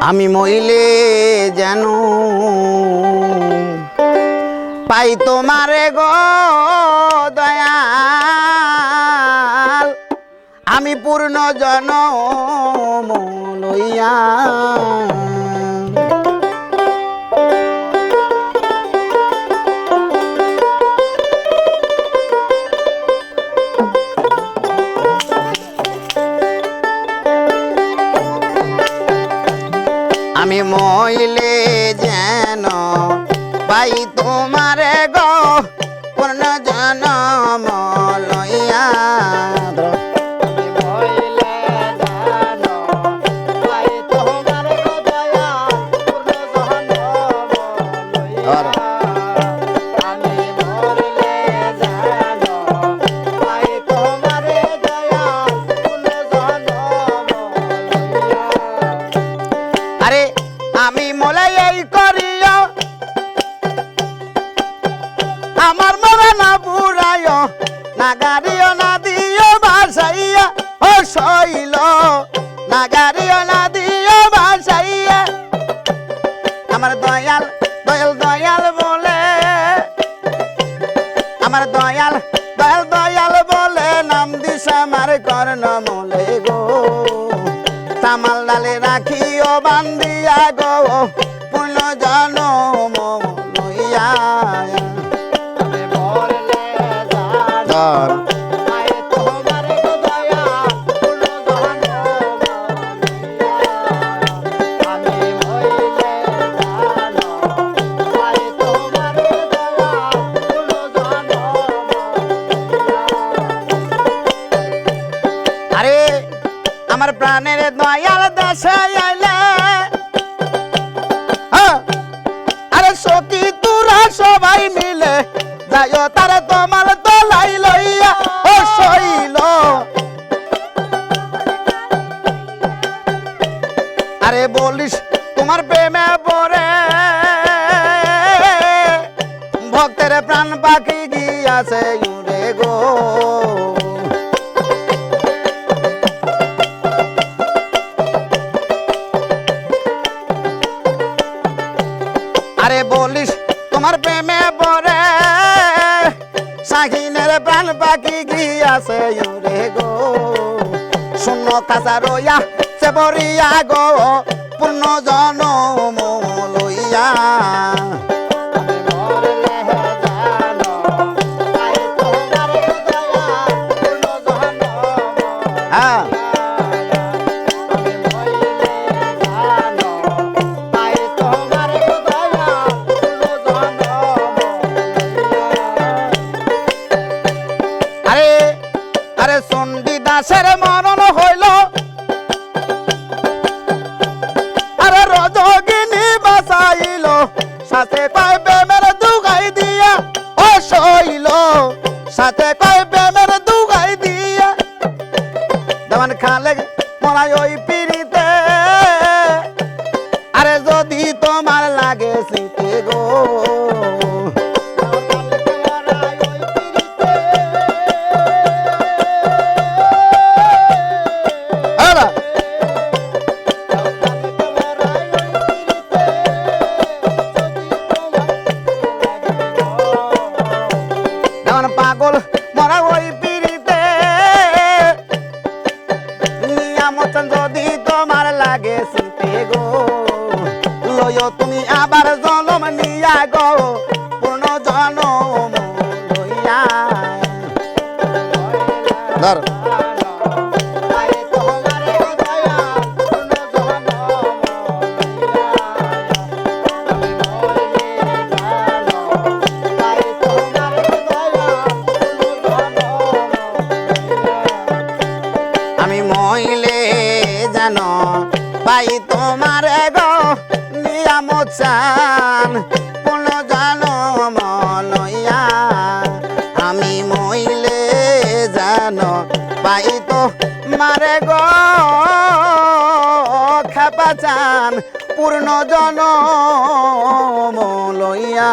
আমি মইলে যেন পাই তোমারে গো দয়াল, আমি পূর্ণ জনম লইয়া। আমি মইলে যেন পাই তোমারে গো পূর্ণ জনম লইয়া। আরে আমি মোলাই এই করিও আমার মনে না বুড়াইও, না গাড়িও না দিও বাসাইয়া, ও শৈল না গাড়িও না দিও বাসাইয়া। আমার দয়াল দয়াল দয়াল বলে, আমার দয়াল দয়াল দয়াল বলে নাম দিস আমার কর্ণ মলে গো। তামাল ডালে রাখিও বান্দিয়া গো পূর্ণ জনম লইয়া। আরে আমার প্রাণের দয়াল দেশে আইলে, আরে সখী তোরা সবাই মিলে যাইও তারে তোমার দলাই লইয়া, ও শৈল। আরে বলিস তোমার প্রেমে পড়ে ভক্তের প্রাণ পাখি গিয়াছে উড়ে গো। আরে বলিস তোমার প্রেমে পড়ে শাহিনের প্রাণ পাখি গিয়াছে উড়ে গো। শূন্য কাঁচা রইয়া সে বরিয়া গো পূর্ণ জনম লইয়া। আরে চণ্ডী দাসের মরণ হইল, আরে রজগিনী বাঁচাইল, সাথে কয় প্রেমের দুগাই দিয়া, ও শৈল সাথে কয় প্রেমের দুগাই দিয়া। দেওয়ান খালে মরাই ওই পিড়িতে, আরে যদি তোমার লাগে শীতে গো। পাগল মরা ওই পিড়িতে নিয়ামতন যদি তোমার লাগে শীতে গো, লইও তুমি আবার জনম নিয়া গো পূর্ণ জনম লইয়া। ধর আমি মইলে যেন পাই তোমার গো নিয়ামত চান পূর্ণ জনম লইয়া। আমি মইলে যেন পাই তোমার গো খেপা চান পূর্ণ জনম লইয়া।